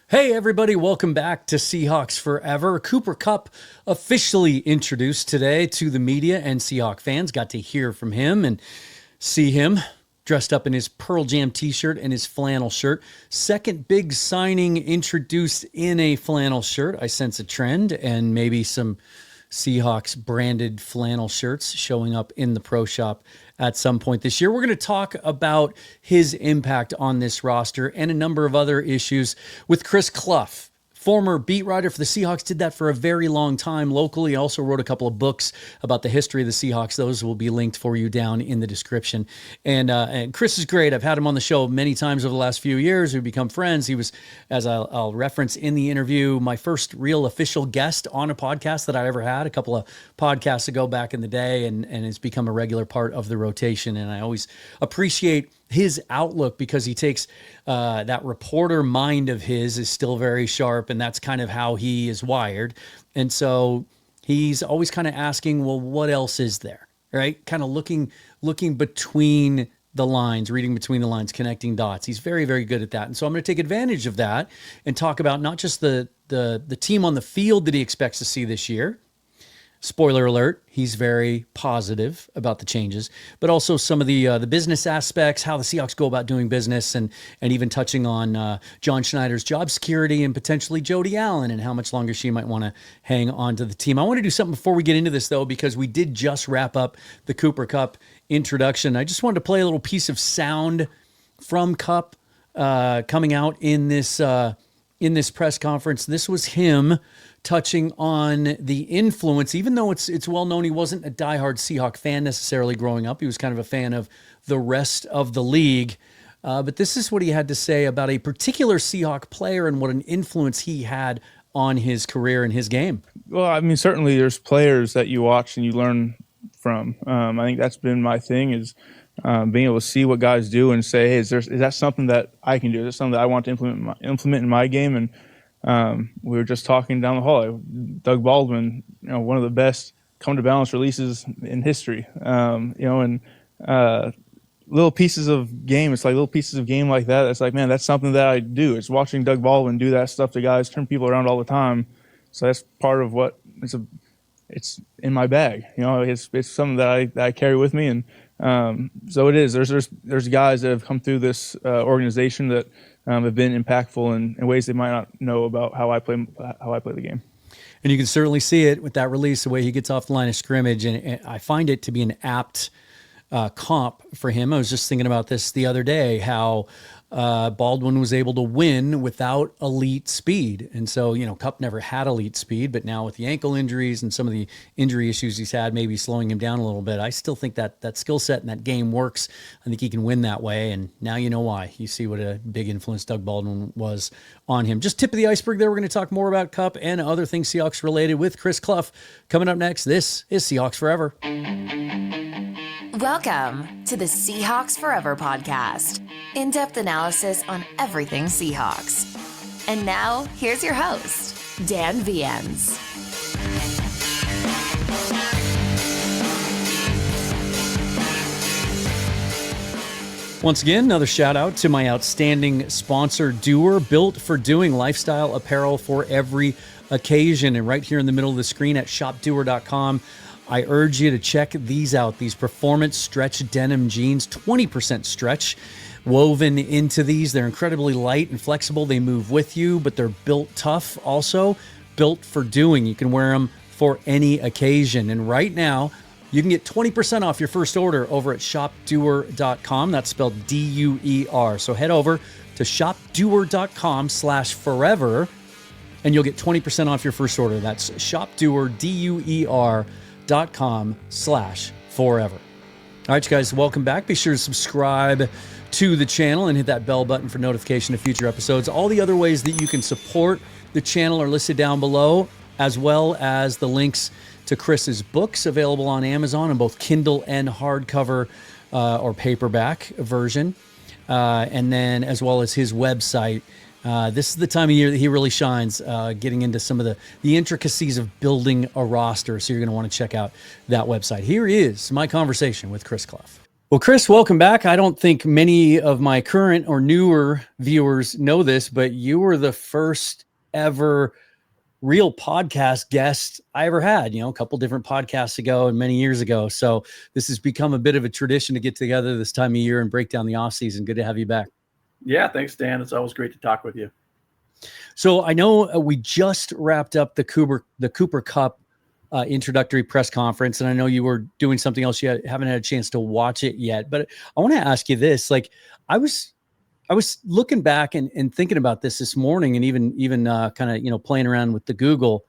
Hey everybody, welcome back to Seahawks Forever. Cooper Kupp officially introduced today to the media and Seahawk fans. Got to hear from him and see him dressed up in his Pearl Jam t-shirt and his flannel shirt. Second big signing introduced in a flannel shirt. I sense a trend and maybe some Seahawks branded flannel shirts showing up in the pro shop at some point this year. We're going to talk about his impact on this roster and a number of other issues with Chris Cluff, former beat writer for the Seahawks, did that for a very long time locally. Also wrote a couple of books about the history of the Seahawks. Those will be linked for you down in the description. And Chris is great. I've had him on the show many times over the last few years. We've become friends. He was, as I'll reference in the interview, my first real official guest on a podcast that I ever had a couple of podcasts ago back in the day, and has become a regular part of the rotation. And I always appreciate his outlook because he takes that reporter mind of his is still very sharp, and that's kind of how he is wired. And so he's always kind of asking, well, what else is there, right? Kind of looking between the lines, reading between the lines, connecting dots. He's very, very good at that. And so I'm going to take advantage of that and talk about not just the team on the field that he expects to see this year. Spoiler alert, he's very positive about the changes, but also some of the business aspects, how the Seahawks go about doing business, and even touching on John Schneider's job security and potentially Jody Allen and how much longer she might want to hang on to the team. I want to do something before we get into this, though, because we did just wrap up the Cooper Kupp introduction. I just wanted to play a little piece of sound from Kupp coming out in this press conference. This was him touching on the influence, even though it's well known he wasn't a diehard Seahawk fan necessarily growing up. He was kind of a fan of the rest of the league. But this is what he had to say about a particular Seahawk player and what an influence he had on his career and his game. Well, I mean, certainly there's players that you watch and you learn from. I think that's been my thing, is being able to see what guys do and say, hey, is that something that I can do? Is that something that I want to implement in my game? And we were just talking down the hall. Doug Baldwin, one of the best come to balance releases in history. And little pieces of game. It's like little pieces of game like that. It's like, man, that's something that I do. It's watching Doug Baldwin do that stuff to guys, turn people around all the time. So that's part of what it's in my bag. It's something that I carry with me, and so it is. There's guys that have come through this organization that have been impactful in ways they might not know about how I play the game. And you can certainly see it with that release, the way he gets off the line of scrimmage. And I find it to be an apt comp for him. I was just thinking about this the other day, how Baldwin was able to win without elite speed. And so, Kupp never had elite speed, but now with the ankle injuries and some of the injury issues he's had, maybe slowing him down a little bit. I still think that skill set and that game works. I think he can win that way. And now you know why. You see what a big influence Doug Baldwin was on him. Just tip of the iceberg there. We're going to talk more about Kupp and other things Seahawks related with Chris Cluff. Coming up next, this is Seahawks Forever. Welcome to the Seahawks Forever podcast. In-depth analysis on everything Seahawks. And now, here's your host, Dan Viens. Once again, another shout out to my outstanding sponsor, Doer, built for doing lifestyle apparel for every occasion. And right here in the middle of the screen at shopdoer.com, I urge you to check these out. These performance stretch denim jeans, 20% stretch woven into these. They're incredibly light and flexible. They move with you, but they're built tough also, built for doing. You can wear them for any occasion. And right now, you can get 20% off your first order over at shopdoer.com. That's spelled D-U-E-R. So head over to shopdoer.com/forever, and you'll get 20% off your first order. That's shopdoer, DUER.com/forever. All right, you guys, welcome back. Be sure to subscribe to the channel and hit that bell button for notification of future episodes. All the other ways that you can support the channel are listed down below, as well as the links to Chris's books available on Amazon in both Kindle and hardcover or paperback version, and then as well as his website. This is the time of year that he really shines, getting into some of the intricacies of building a roster. So you're going to want to check out that website. Here is my conversation with Chris Cluff. Well, Chris, welcome back. I don't think many of my current or newer viewers know this, but you were the first ever real podcast guest I ever had, a couple different podcasts ago and many years ago. So this has become a bit of a tradition to get together this time of year and break down the off season. Good to have you back. Yeah, thanks, Dan. It's always great to talk with you. So I know we just wrapped up the Cooper Kupp introductory press conference, and I know you were doing something else. You haven't had a chance to watch it yet, but I want to ask you this. Like, I was looking back and thinking about this morning, and even kind of playing around with the Google.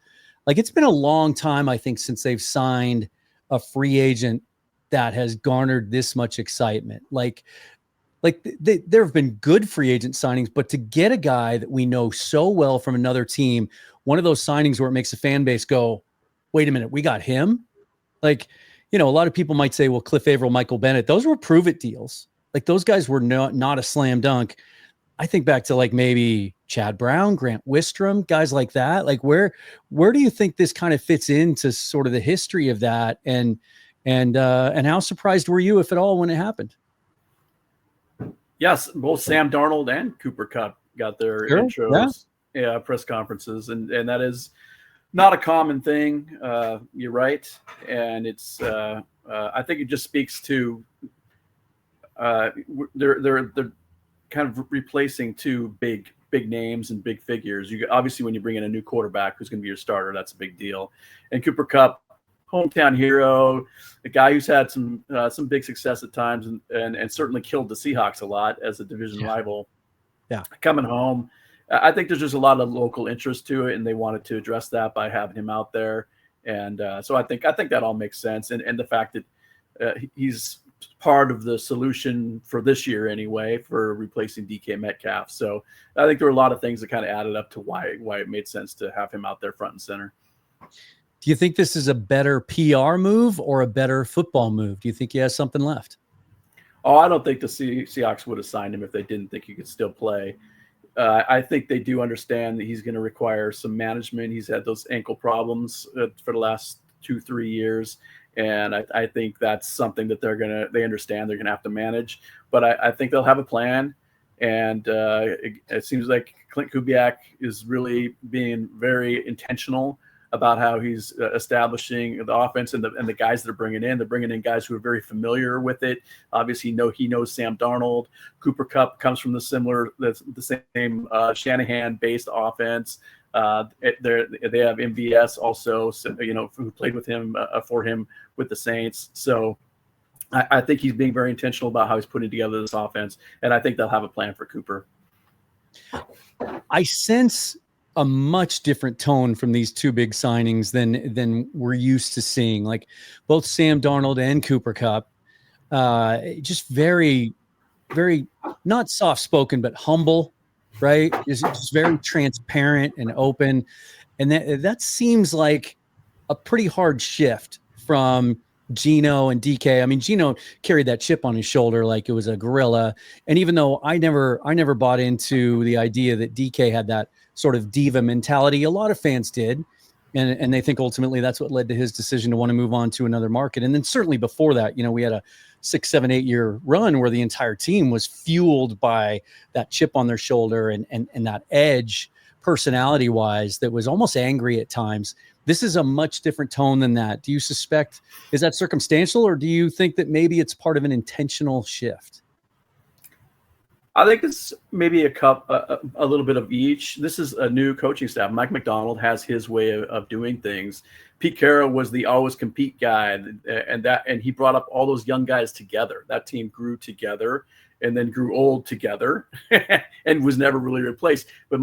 Like, it's been a long time, I think, since they've signed a free agent that has garnered this much excitement. Like there have been good free agent signings, but to get a guy that we know so well from another team, one of those signings where it makes a fan base go, wait a minute, we got him? Like, a lot of people might say, well, Cliff Averill, Michael Bennett, those were prove-it deals. Like, those guys were not a slam dunk. I think back to like maybe Chad Brown, Grant Wistrom, guys like that. Like, where do you think this kind of fits into sort of the history of that? And how surprised were you, if at all, when it happened? Yes, both Sam Darnold and Cooper Kupp got their intros, press conferences, and that is not a common thing. You're right, and it's I think it just speaks to they're kind of replacing two big names and big figures. You obviously, when you bring in a new quarterback who's going to be your starter, that's a big deal. And Cooper Kupp, hometown hero, a guy who's had some big success at times, and certainly killed the Seahawks a lot as a division rival. Yeah, coming home, I think there's just a lot of local interest to it, and they wanted to address that by having him out there. And so I think that all makes sense, and the fact that he's part of the solution for this year anyway for replacing DK Metcalf. So I think there were a lot of things that kind of added up to why it made sense to have him out there front and center. Do you think this is a better PR move or a better football move? Do you think he has something left? Oh, I don't think the Seahawks would have signed him if they didn't think he could still play. I think they do understand that he's going to require some management. He's had those ankle problems for the last 2-3 years. And I think that's something that they understand they're going to have to manage. But I think they'll have a plan. And it seems like Clint Kubiak is really being very intentional about how he's establishing the offense and the guys that are bringing in. They're bringing in guys who are very familiar with it. Obviously, he knows Sam Darnold. Cooper Kupp comes from the same Shanahan-based offense. They have MVS also, who played with him for him with the Saints. So I think he's being very intentional about how he's putting together this offense, and I think they'll have a plan for Cooper. I sense a much different tone from these two big signings than we're used to seeing. Like both Sam Darnold and Cooper Kupp, just very, very not soft-spoken, but humble, right? Just very transparent and open. And that seems like a pretty hard shift from Geno and DK. I mean, Geno carried that chip on his shoulder like it was a gorilla. And even though I never bought into the idea that DK had that sort of diva mentality, a lot of fans did. And they think ultimately that's what led to his decision to want to move on to another market. And then certainly before that, we had a 6, 7, 8 year run where the entire team was fueled by that chip on their shoulder and that edge personality wise that was almost angry at times. This is a much different tone than that. Do you suspect, is that circumstantial, or do you think that maybe it's part of an intentional shift? I think it's maybe a little bit of each. This is a new coaching staff. Mike McDonald has his way of doing things. Pete Carroll was the always compete guy, and he brought up all those young guys together. That team grew together and then grew old together and was never really replaced. But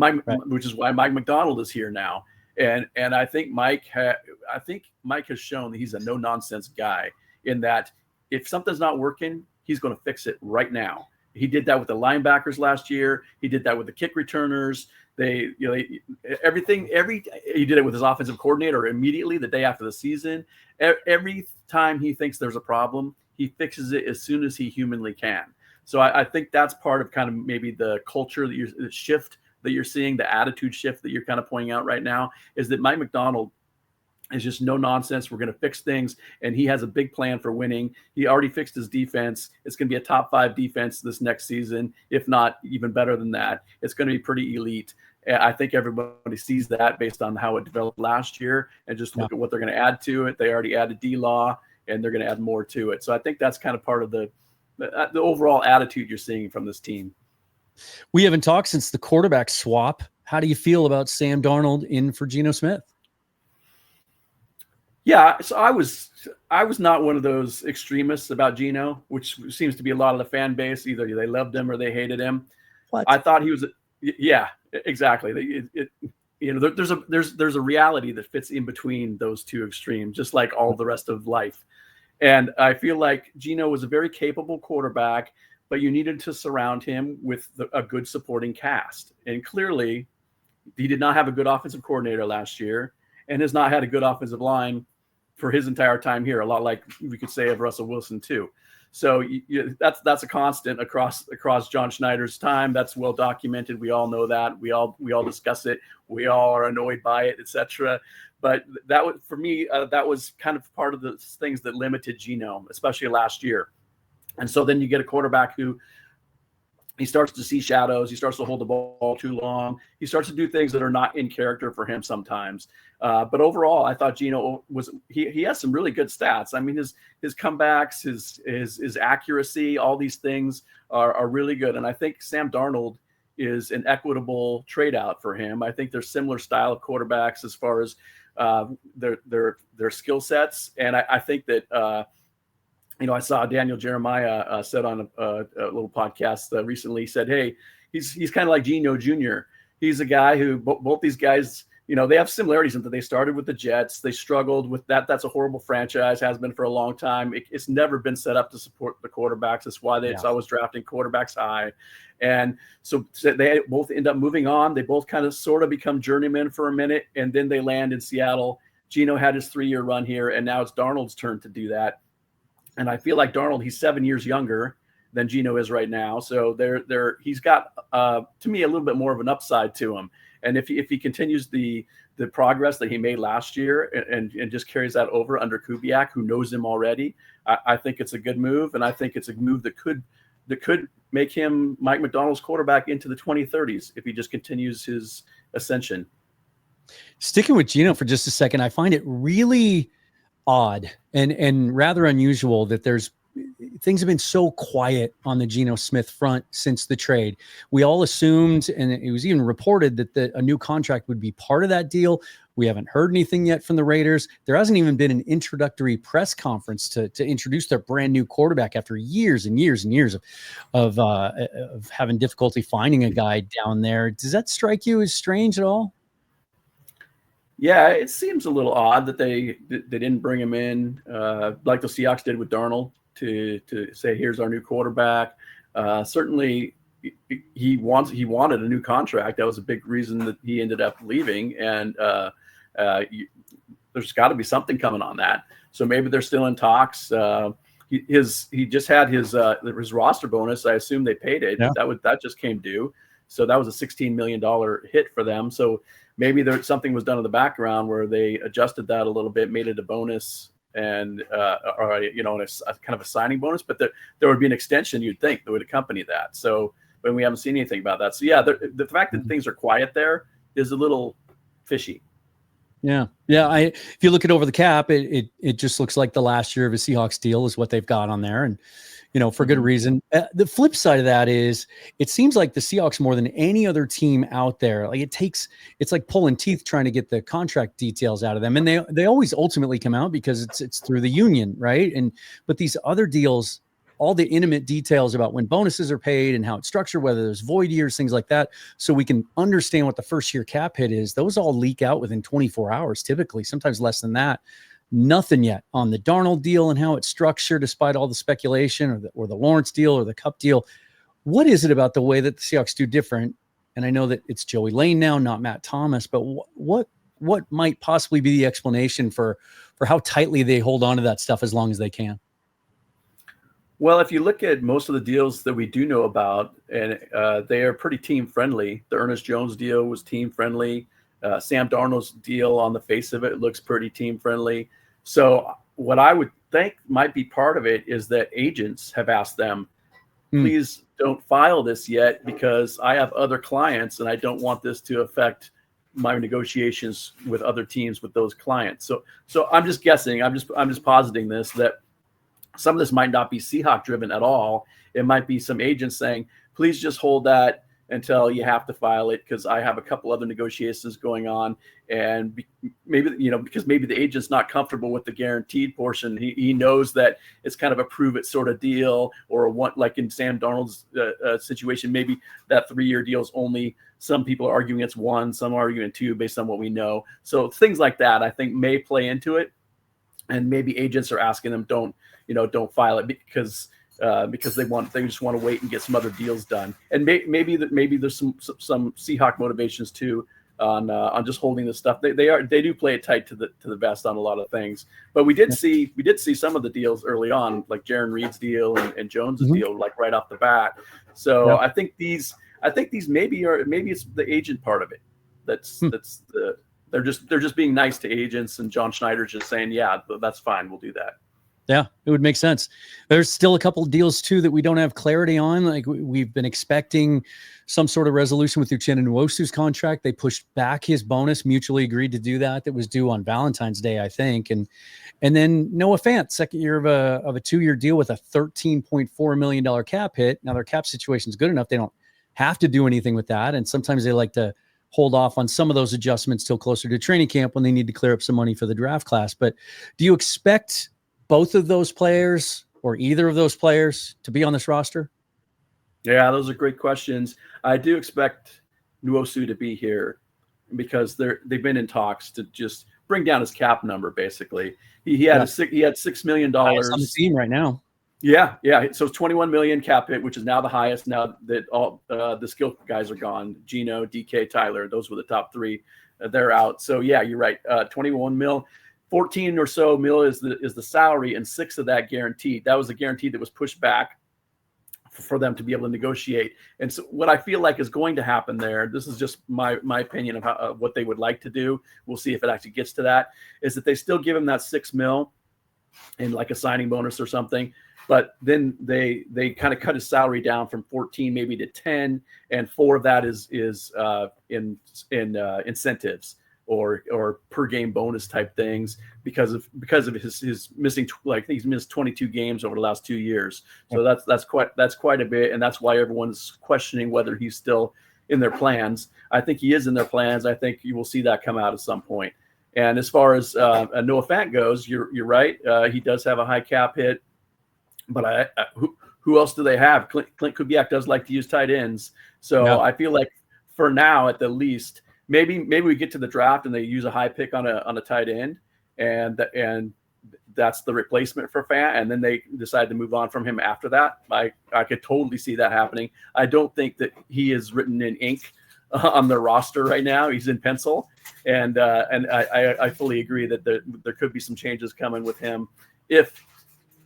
which is why Mike McDonald is here now. And I think Mike has shown that he's a no nonsense guy, in that if something's not working, he's going to fix it right now. He did that with the linebackers last year. He did that with the kick returners. He did it with his offensive coordinator immediately the day after the season. Every time he thinks there's a problem, he fixes it as soon as he humanly can. So I think that's part of kind of maybe the culture the shift that you're seeing, the attitude shift that you're kind of pointing out right now, is that Mike McDonald It's just no nonsense. We're going to fix things. And he has a big plan for winning. He already fixed his defense. It's going to be a top 5 defense this next season, if not even better than that. It's going to be pretty elite. I think everybody sees that based on how it developed last year, and just look at what they're going to add to it. They already added D-Law, and they're going to add more to it. So I think that's kind of part of the overall attitude you're seeing from this team. We haven't talked since the quarterback swap. How do you feel about Sam Darnold in for Geno Smith? Yeah, so I was not one of those extremists about Geno, which seems to be a lot of the fan base. Either they loved him or they hated him. What? I thought he was, yeah, exactly. There's a reality that fits in between those two extremes, just like all the rest of life. And I feel like Geno was a very capable quarterback, but you needed to surround him with a good supporting cast. And clearly, he did not have a good offensive coordinator last year, and has not had a good offensive line for his entire time here. A lot like we could say of Russell Wilson too. So that's a constant across John Schneider's time. That's well documented. We all know that. We all discuss it. We all are annoyed by it, etc. But that was, for me, that was kind of part of the things that limited Geno, especially last year. And so then you get a quarterback who, he starts to see shadows. He starts to hold the ball too long. He starts to do things that are not in character for him sometimes. But overall, I thought Geno he has some really good stats. I mean, his comebacks, his accuracy, all these things are really good. And I think Sam Darnold is an equitable trade out for him. I think they're similar style of quarterbacks as far as their skill sets. And I think that I saw Daniel Jeremiah said on a little podcast recently, said, hey, he's kind of like Geno Jr. He's a guy who both these guys, they have similarities in that they started with the Jets. They struggled with that. That's a horrible franchise, has been for a long time. It's never been set up to support the quarterbacks. That's why it's always drafting quarterbacks high. And so they both end up moving on. They both kind of sort of become journeymen for a minute, and then they land in Seattle. Geno had his 3-year run here, and now it's Darnold's turn to do that. And I feel like Darnold, he's 7 years younger than Geno is right now. So he's got, to me, a little bit more of an upside to him. And if he continues the progress that he made last year and just carries that over under Kubiak, who knows him already, I think it's a good move. And I think it's a move that could make him Mike McDonald's quarterback into the 2030s if he just continues his ascension. Sticking with Geno for just a second, I find it really odd and rather unusual that things have been so quiet on the Geno Smith front since the trade. We all assumed, and it was even reported, that a new contract would be part of that deal. We haven't heard anything yet from the Raiders. There hasn't even been an introductory press conference to introduce their brand new quarterback after years and years and years of having difficulty finding a guy down there. Does that strike you as strange at all? Yeah, it seems a little odd that they didn't bring him in like the Seahawks did with Darnold to say, here's our new quarterback. Certainly, he wanted a new contract. That was a big reason that he ended up leaving, and there's got to be something coming on that. So maybe they're still in talks. He just had his roster bonus. I assume they paid it. Yeah. That just came due. So that was a $16 million hit for them. So maybe something was done in the background where they adjusted that a little bit, made it a bonus, and a kind of a signing bonus. But there would be an extension, you'd think, that would accompany that. So, but we haven't seen anything about that. So yeah, the fact that things are quiet there is a little fishy. Yeah. If you look at over the cap, it just looks like the last year of a Seahawks deal is what they've got on there, and for good reason. The flip side of that is, it seems like the Seahawks, more than any other team out there, like it's like pulling teeth trying to get the contract details out of them, and they always ultimately come out because it's through the union, right? But these other deals, all the intimate details about when bonuses are paid and how it's structured, whether there's void years, things like that, so we can understand what the first year cap hit is, those all leak out within 24 hours, typically, sometimes less than that. Nothing yet on the Darnold deal and how it's structured, despite all the speculation, or the Lawrence deal or the Kupp deal. What is it about the way that the Seahawks do different? And I know that it's Joey Lane now, not Matt Thomas, but what might possibly be the explanation for how tightly they hold on to that stuff as long as they can? Well, if you look at most of the deals that we do know about, and they are pretty team friendly. The Ernest Jones deal was team friendly. Sam Darnold's deal on the face of it looks pretty team friendly. So what I would think might be part of it is that agents have asked them, please don't file this yet because I have other clients and I don't want this to affect my negotiations with other teams with those clients. So I'm just guessing. I'm just positing this, that some of this might not be Seahawk driven at all. It might be some agents saying, please just hold that until you have to file it because I have a couple other negotiations going on. And maybe, because maybe the agent's not comfortable with the guaranteed portion. He knows that it's kind of a prove it sort of deal, or one, like in Sam Darnold's situation, maybe that 3-year deal is only, some people are arguing it's 1, some are arguing 2 based on what we know. So things like that, I think, may play into it. And maybe agents are asking them, don't file it because they just want to wait and get some other deals done. And maybe there's some Seahawk motivations too on just holding this stuff. They do play it tight to the vest on a lot of things. But we did see some of the deals early on, like Jaron Reed's deal and Jones's deal, like right off the bat. So I think these maybe it's the agent part of it. They're just being nice to agents, and John Schneider's just saying, yeah, that's fine, we'll do that. Yeah, it would make sense. There's still a couple of deals too that we don't have clarity on. Like we've been expecting some sort of resolution with Uchenna Nwosu's contract. They pushed back his bonus, mutually agreed to do that. That was due on Valentine's Day, I think. And then Noah Fant, second year of a 2-year deal with a $13.4 million cap hit. Now their cap situation is good enough. They don't have to do anything with that. And sometimes they like to hold off on some of those adjustments till closer to training camp when they need to clear up some money for the draft class. But do you expect both of those players or either of those players to be on this roster? Yeah, those are great questions. I do expect Nwosu to be here because they've been in talks to just bring down his cap number. Basically, he had $6 million on the team right now. Yeah. So it's 21 million cap hit, which is now the highest. Now that all the skill guys are gone, Gino, DK, Tyler, those were the top 3. They're out. So yeah, you're right. 21 mil. 14 or so mil is the salary, and 6 of that guaranteed. That was the guarantee that was pushed back for them to be able to negotiate. And so what I feel like is going to happen there, this is just my opinion of what they would like to do. We'll see if it actually gets to that, is that they still give him that 6 mil in like a signing bonus or something. But then they kind of cut his salary down from 14 maybe to 10, and 4 of that is in incentives or per game bonus type things because of his missing, like he's missed 22 games over the last 2 years. So that's quite a bit, and that's why everyone's questioning whether he's still in their plans. I think he is in their plans. I think you will see that come out at some point. And as far as Noah Fant goes, you're right. He does have a high cap hit, but who else do they have? Clint Kubiak does like to use tight ends, so I feel like for now at the least. Maybe we get to the draft and they use a high pick on a tight end, and that's the replacement for Fant, and then they decide to move on from him after that. I could totally see that happening. I don't think that he is written in ink on their roster right now. He's in pencil, and I fully agree that there could be some changes coming with him if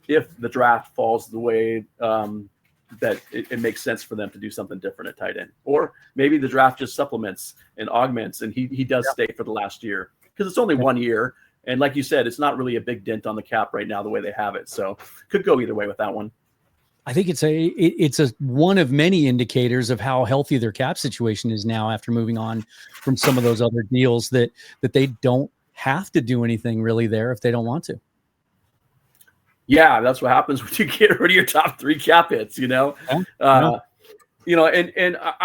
the draft falls the way that it makes sense for them to do something different at tight end. Or maybe the draft just supplements and augments, and he does stay for the last year because it's only 1 year. And like you said, it's not really a big dent on the cap right now the way they have it. So could go either way with that one. I think it's a one of many indicators of how healthy their cap situation is now after moving on from some of those other deals that they don't have to do anything really there if they don't want to. Yeah, that's what happens when you get rid of your top 3 cap hits, and I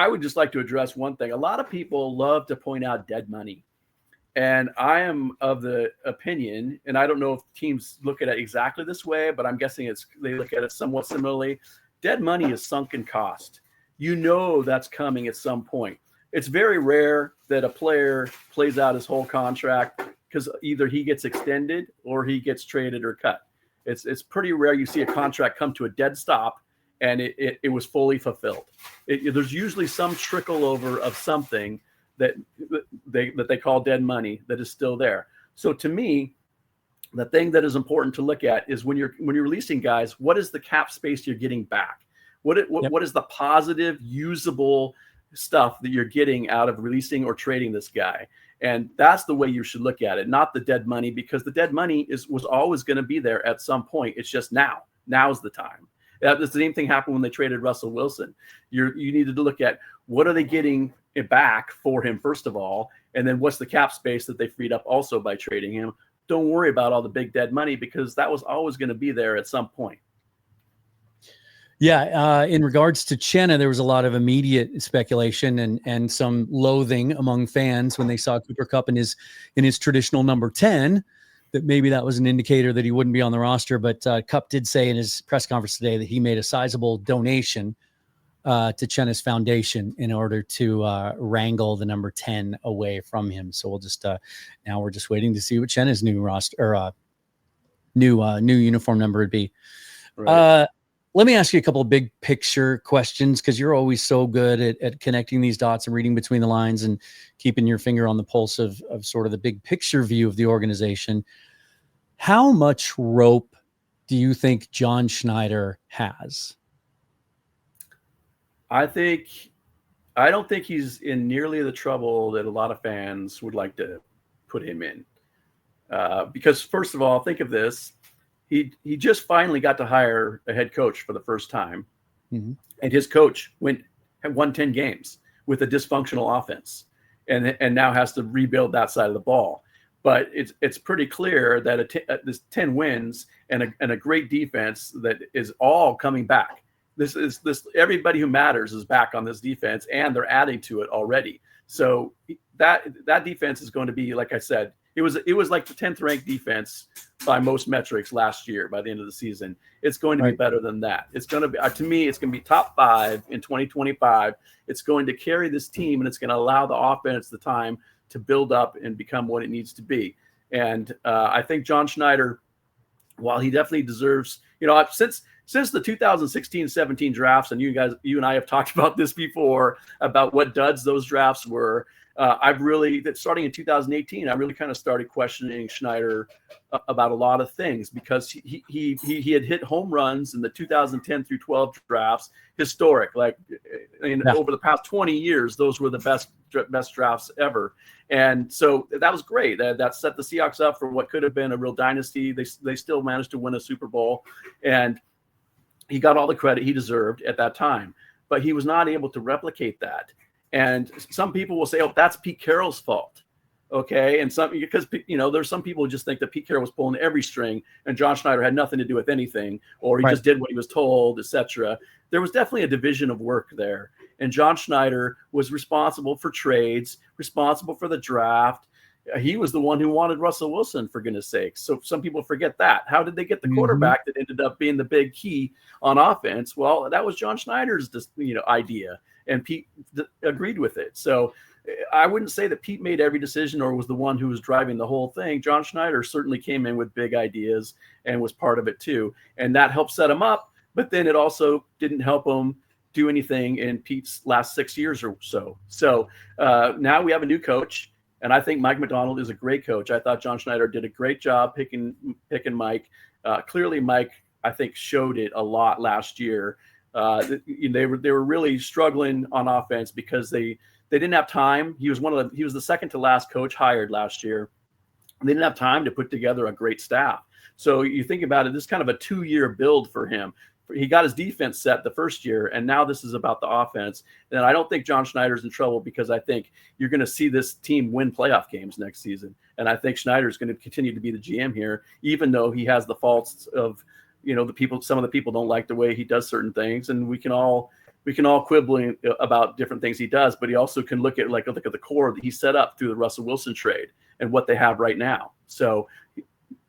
would just like to address one thing. A lot of people love to point out dead money. And I am of the opinion, and I don't know if teams look at it exactly this way, but I'm guessing they look at it somewhat similarly. Dead money is sunken cost. That's coming at some point. It's very rare that a player plays out his whole contract because either he gets extended or he gets traded or cut. It's pretty rare you see a contract come to a dead stop and it was fully fulfilled. There's usually some trickle over of something that they call dead money that is still there. So to me, the thing that is important to look at is when you're releasing guys, what is the cap space you're getting back? What is the positive, usable stuff that you're getting out of releasing or trading this guy. And that's the way you should look at it, not the dead money, because the dead money was always going to be there at some point. It's just now's the time. The same thing happened when they traded Russell Wilson. You needed to look at what are they getting it back for him, first of all, and then what's the cap space that they freed up also by trading him. Don't worry about all the big dead money, because that was always going to be there at some point. Yeah, in regards to Chenna, there was a lot of immediate speculation and some loathing among fans when they saw Cooper Kupp in his traditional number 10, that maybe that was an indicator that he wouldn't be on the roster. But Kupp did say in his press conference today that he made a sizable donation to Chenna's foundation in order to wrangle the number 10 away from him. So we'll just now we're just waiting to see what Chenna's new roster or new uniform number would be. Right. Let me ask you a couple of big picture questions, because you're always so good at connecting these dots and reading between the lines and keeping your finger on the pulse of sort of the big picture view of the organization. How much rope do you think John Schneider has? I don't think he's in nearly the trouble that a lot of fans would like to put him in. Because first of all, think of this. He just finally got to hire a head coach for the first time. Mm-hmm. And his coach won 10 games with a dysfunctional offense and now has to rebuild that side of the ball. But it's pretty clear that this 10 wins and a great defense that is all coming back. This everybody who matters is back on this defense, and they're adding to it already. So that defense is going to be, like I said, it was like the 10th ranked defense by most metrics last year. By the end of the season, it's going to be better than that. It's going to be, to me, it's going to be top 5 in 2025. It's going to carry this team, and it's going to allow the offense the time to build up and become what it needs to be. And I think John Schneider, while he definitely deserves, since the 2016-17 drafts, and you and I have talked about this before, about what duds those drafts were. Starting in 2018, I really kind of started questioning Schneider about a lot of things, because he had hit home runs in the 2010 through 12 drafts, historic. Over the past 20 years, those were the best drafts ever. And so that was great. That set the Seahawks up for what could have been a real dynasty. They still managed to win a Super Bowl, and he got all the credit he deserved at that time. But he was not able to replicate that. And some people will say, "Oh, that's Pete Carroll's fault." Okay, and because there's some people who just think that Pete Carroll was pulling every string and John Schneider had nothing to do with anything, or he just did what he was told, etc. There was definitely a division of work there, and John Schneider was responsible for trades, responsible for the draft. He was the one who wanted Russell Wilson, for goodness sakes. So some people forget that. How did they get the quarterback that ended up being the big key on offense? Well, that was John Schneider's idea, and Pete agreed with it. So I wouldn't say that Pete made every decision or was the one who was driving the whole thing. John Schneider certainly came in with big ideas and was part of it too. And that helped set him up, but then it also didn't help him do anything in Pete's last 6 years or so. So now we have a new coach, and I think Mike McDonald is a great coach. I thought John Schneider did a great job picking Mike. Clearly Mike, I think, showed it a lot last year. They were really struggling on offense because they didn't have time. He was the second to last coach hired last year. They didn't have time to put together a great staff. So you think about it, this is kind of a 2-year build for him. He got his defense set the first year, and now this is about the offense. And I don't think John Schneider's in trouble, because I think you're going to see this team win playoff games next season. And I think Schneider's going to continue to be the GM here, even though he has the faults of, some of the people don't like the way he does certain things, and we can all quibble about different things he does, but he also can look at the core that he set up through the Russell Wilson trade and what they have right now. So,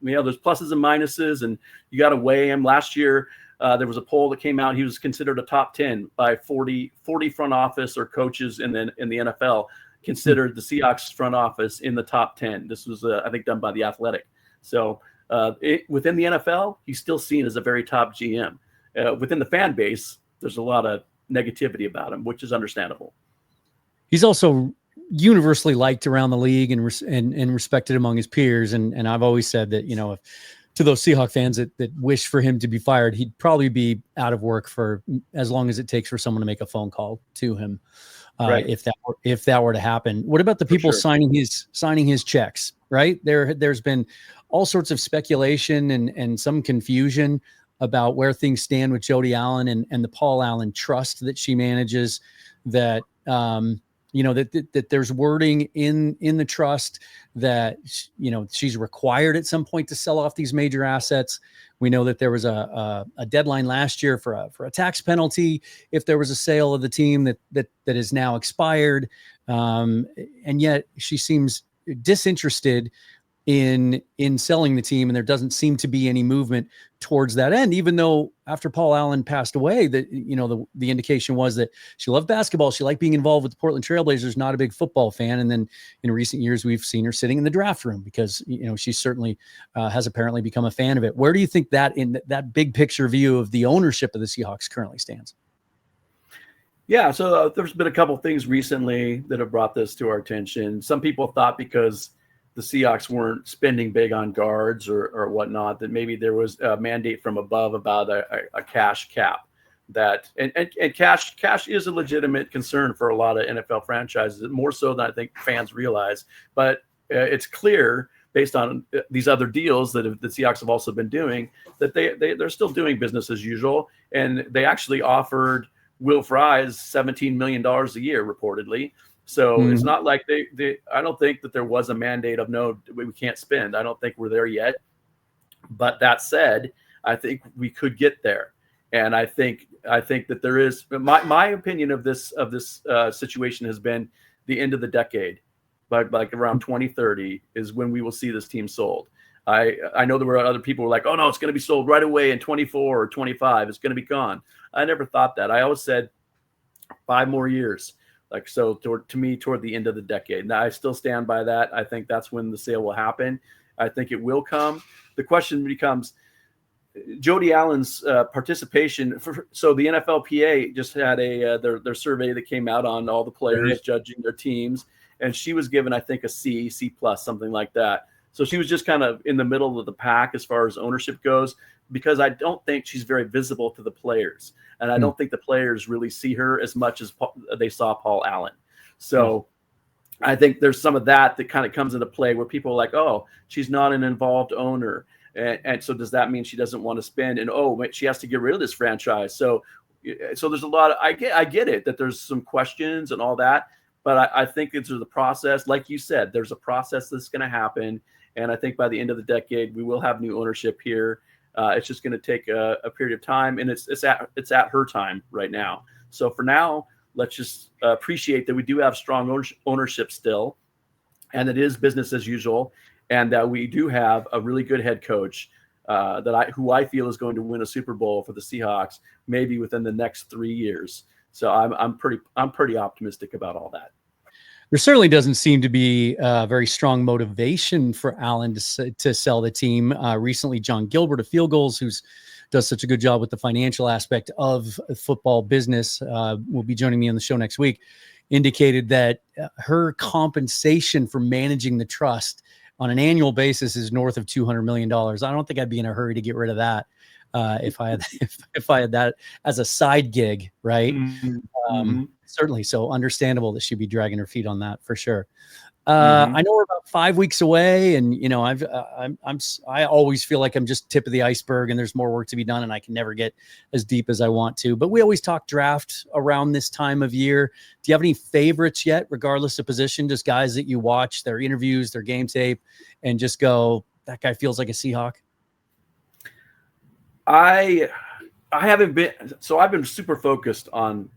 there's pluses and minuses, and you got to weigh him. Last year, there was a poll that came out. He was considered a top 10 by 40 front office or coaches in the NFL, considered the Seahawks front office in the top 10. This was, I think, done by The Athletic. So within the NFL, he's still seen as a very top GM. Within the fan base, there's a lot of negativity about him, which is understandable. He's also universally liked around the league and respected among his peers. And I've always said that, if to those Seahawks fans that wish for him to be fired, he'd probably be out of work for as long as it takes for someone to make a phone call to him. Right. if that were to happen. What about the people signing his checks? Right there's been all sorts of speculation and some confusion about where things stand with Jody Allen and the Paul Allen trust that she manages. That that there's wording in the trust that she's required at some point to sell off these major assets. We know that there was a deadline last year for a tax penalty if there was a sale of the team that is now expired, and yet she seems disinterested in selling the team, and there doesn't seem to be any movement towards that end, even though after Paul Allen passed away, that the indication was that she loved basketball, she liked being involved with the Portland Trailblazers, not a big football fan. And then in recent years we've seen her sitting in the draft room because she certainly has apparently become a fan of it. Where do you think that in that big picture view of the ownership of the Seahawks currently stands? Yeah, so there's been a couple of things recently that have brought this to our attention. Some people thought because the Seahawks weren't spending big on guards or whatnot, that maybe there was a mandate from above about a cash cap. That and cash is a legitimate concern for a lot of NFL franchises, more so than I think fans realize. But it's clear based on these other deals that the Seahawks have also been doing that they're still doing business as usual, and they actually offered Will Fries $17 million a year reportedly. So it's not like I don't think that there was a mandate of no, we can't spend. I don't think we're there yet. But that said, I think we could get there. And I think that there is my opinion of this situation has been the end of the decade, but like around 2030 is when we will see this team sold. I know there were other people who were like, oh no, it's going to be sold right away in 24 or 25. It's going to be gone. I never thought that. I always said 5 more years. Like, so toward the end of the decade. Now, I still stand by that. I think that's when the sale will happen. I think it will come. The question becomes Jody Allen's participation. So the NFLPA just had their survey that came out on all the players judging their teams, and she was given, I think, a C plus, something like that. So she was just kind of in the middle of the pack as far as ownership goes, because I don't think she's very visible to the players. And I don't think the players really see her as much as they saw Paul Allen. So I think there's some of that kind of comes into play where people are like, oh, she's not an involved owner. And so does that mean she doesn't want to spend? And, oh, she has to get rid of this franchise. So there's a lot of, I get it that there's some questions and all that. But I think it's the process. Like you said, there's a process that's going to happen. And I think by the end of the decade, we will have new ownership here. It's just going to take a period of time, and it's at her time right now. So for now, let's just appreciate that we do have strong ownership still, and it is business as usual, and that we do have a really good head coach who I feel is going to win a Super Bowl for the Seahawks maybe within the next 3 years. So I'm pretty optimistic about all that. There certainly doesn't seem to be very strong motivation for Allen to sell the team. Recently, John Gilbert of Field Goals, who does such a good job with the financial aspect of football business, will be joining me on the show next week, indicated that her compensation for managing the trust on an annual basis is north of $200 million. I don't think I'd be in a hurry to get rid of that if I had that as a side gig, right? Certainly. So understandable that she'd be dragging her feet on that for sure. I know we're about 5 weeks away, and I always feel like I'm just tip of the iceberg, and there's more work to be done, and I can never get as deep as I want to. But we always talk draft around this time of year. Do you have any favorites yet, regardless of position? Just guys that you watch their interviews, their game tape, and just go, that guy feels like a Seahawk? I haven't been. So I've been super focused on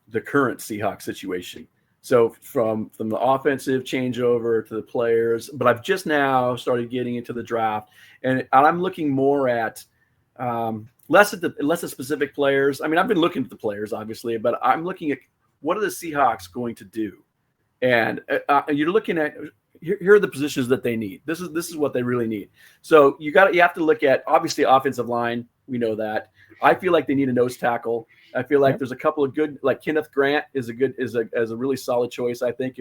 the current Seahawks situation. So from the offensive changeover to the players, but I've just now started getting into the draft, and I'm looking more at less at the specific players. I mean, I've been looking at the players obviously, but I'm looking at what are the Seahawks going to do, and you're looking at here are the positions that they need. This is what they really need. So you have to look at obviously offensive line. We know that. I feel like they need a nose tackle. I feel like there's a couple of good, like Kenneth Grant is a really solid choice. I think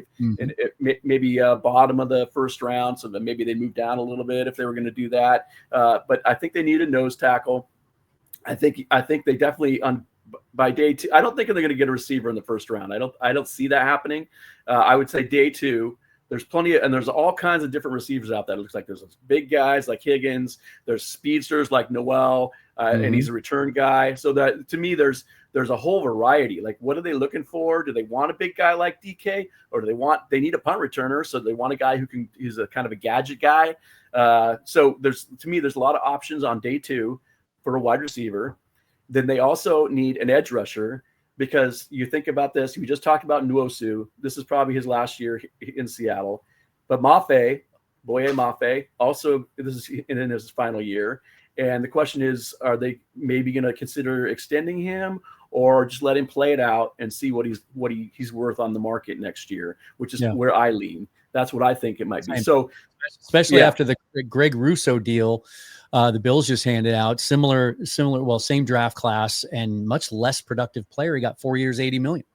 maybe bottom of the first round, so that maybe they move down a little bit if they were going to do that. But I think they need a nose tackle. I think they definitely by day 2, I don't think they're going to get a receiver in the first round. I don't see that happening. I would say day 2. There's plenty and there's all kinds of different receivers out there. It looks like there's big guys like Higgins. There's speedsters like Noel, and he's a return guy. So that to me, there's a whole variety. Like, what are they looking for? Do they want a big guy like DK, or they need a punt returner? So they want a guy he's a kind of a gadget guy. So there's a lot of options on day 2 for a wide receiver. Then they also need an edge rusher. Because you think about this, we just talked about Nwosu. This is probably his last year in Seattle. But Boye Mafe, also this is in his final year. And the question is, are they maybe going to consider extending him or just let him play it out and see what he's worth on the market next year, which is where I lean. That's what I think it might be. So, especially after the Greg Russo deal, the Bills just handed out similar, well, same draft class and much less productive player. He got 4 years, $80 million.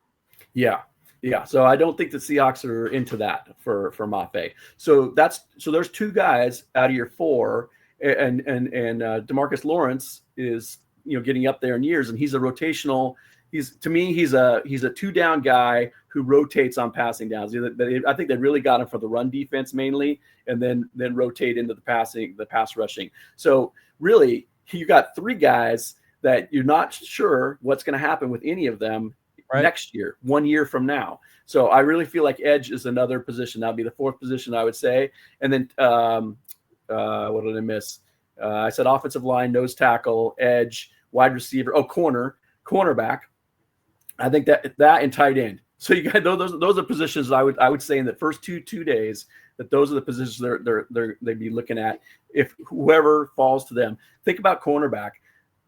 Yeah. So I don't think the Seahawks are into that for Mafe. So there's 2 guys out of your 4, and DeMarcus Lawrence is getting up there in years, and he's a rotational. He's a 2-down guy who rotates on passing downs. I think they really got him for the run defense mainly, and then rotate into the pass rushing. So really, you got 3 guys that you're not sure what's going to happen with any of them next year, 1 year from now. So I really feel like edge is another position. That'll be the 4th position, I would say. And then what did I miss? I said offensive line, nose tackle, edge, wide receiver, cornerback. I think that and tight end. So you got those are positions I would say in the first two days that those are the positions they'd be looking at if whoever falls to them. Think about cornerback.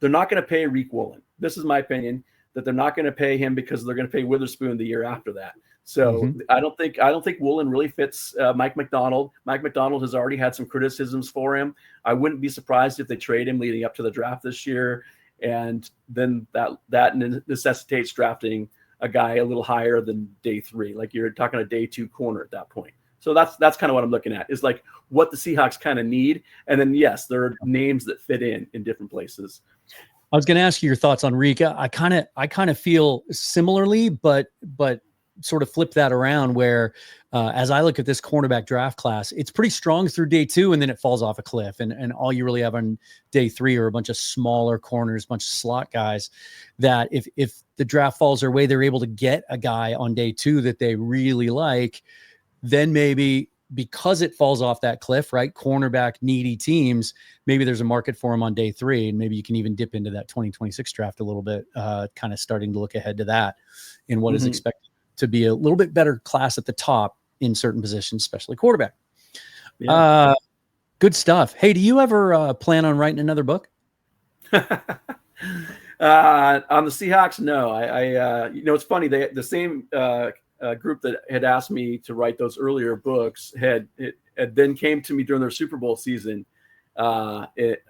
They're not going to pay Reek Woolen. This is my opinion that they're not going to pay him because they're going to pay Witherspoon the year after that. So I don't think Woolen really fits Mike McDonald. Mike McDonald has already had some criticisms for him. I wouldn't be surprised if they trade him leading up to the draft this year. And then that necessitates drafting a guy a little higher than day 3. Like you're talking a day 2 corner at that point. So that's kind of what I'm looking at is like what the Seahawks kind of need. And then, yes, there are names that fit in different places. I was going to ask you your thoughts on Rika. I kind of feel similarly, but sort of flip that around where as I look at this cornerback draft class, it's pretty strong through day 2 and then it falls off a cliff. And all you really have on day 3 are a bunch of smaller corners, a bunch of slot guys that if the draft falls their way, they're able to get a guy on day 2 that they really like, then maybe because it falls off that cliff, right? Cornerback needy teams, maybe there's a market for him on day 3. And maybe you can even dip into that 2026 draft a little bit, kind of starting to look ahead to that in what is expected to be a little bit better class at the top in certain positions, especially quarterback. Yeah. Good stuff. Hey, do you ever plan on writing another book? On the Seahawks? No, I it's funny. The same group that had asked me to write those earlier books had then came to me during their Super Bowl season. The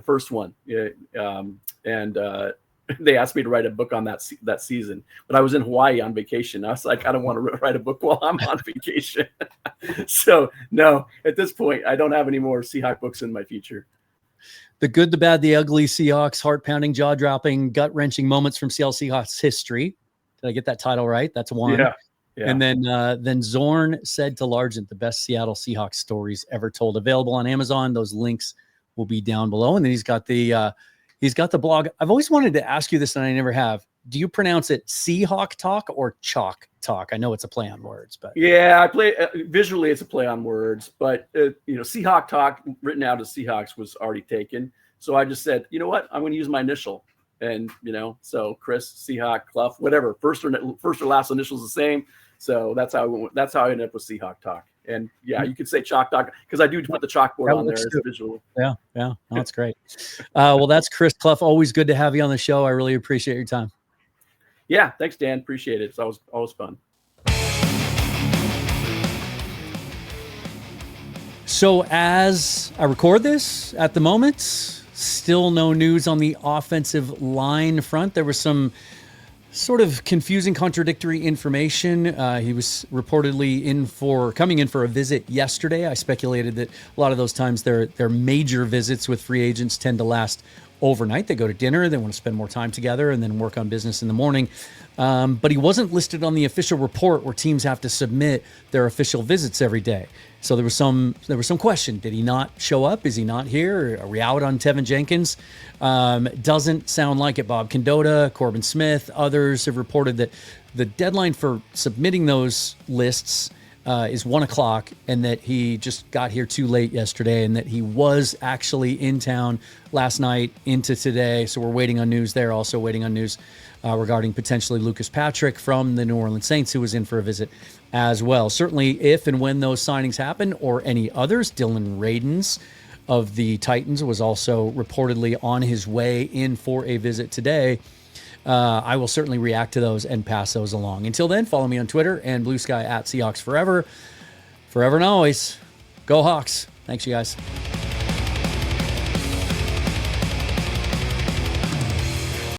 first one, they asked me to write a book on that season, but I was in Hawaii on vacation. I was like, I don't want to write a book while I'm on vacation. So no, at this point, I don't have any more Seahawk books in my future. The good, the bad, the ugly Seahawks, heart-pounding, jaw-dropping, gut-wrenching moments from Seattle Seahawks history. Did I get that title right? That's one. Yeah. And then Zorn said to Largent, the best Seattle Seahawks stories ever told. Available on Amazon. Those links will be down below. And then he's got the blog. I've always wanted to ask you this, and I never have. Do you pronounce it Seahawk Talk or Chalk Talk? I know it's a play on words, but yeah, I play visually. It's a play on words, but Seahawk Talk written out as Seahawks was already taken. So I just said, you know what? I'm going to use my initial, and so Chris, Seahawk, Cluff, whatever. First or last initial is the same. So that's how I ended up with Seahawk Talk. And yeah, you could say Chalk Talk because I do put the chalkboard on there as a visual. Yeah. No, that's great. Well, that's Chris Cluff. Always good to have you on the show. I really appreciate your time. Yeah, thanks, Dan. Appreciate it. It's always fun. So as I record this at the moment, still no news on the offensive line front. There was some sort of confusing, contradictory information. He was reportedly coming in for a visit yesterday. I speculated that a lot of those times their major visits with free agents tend to last overnight. They go to dinner. They want to spend more time together and then work on business in the morning. But he wasn't listed on the official report where teams have to submit their official visits every day. So there was some question. Did he not show up? Is he not here? Are we out on Tevin Jenkins? Doesn't sound like it. Bob Condotta, Corbin Smith, others have reported that the deadline for submitting those lists is 1 o'clock, and that he just got here too late yesterday, and that he was actually in town last night into today. So we're waiting on news there. Also waiting on news regarding potentially Lucas Patrick from the New Orleans Saints, who was in for a visit as well. Certainly, if and when those signings happen, or any others, Dylan Radins of the Titans was also reportedly on his way in for a visit today. I will certainly react to those and pass those along. Until then, follow me on Twitter and Blue Sky at Seahawks Forever. Forever and always, go Hawks. Thanks, you guys.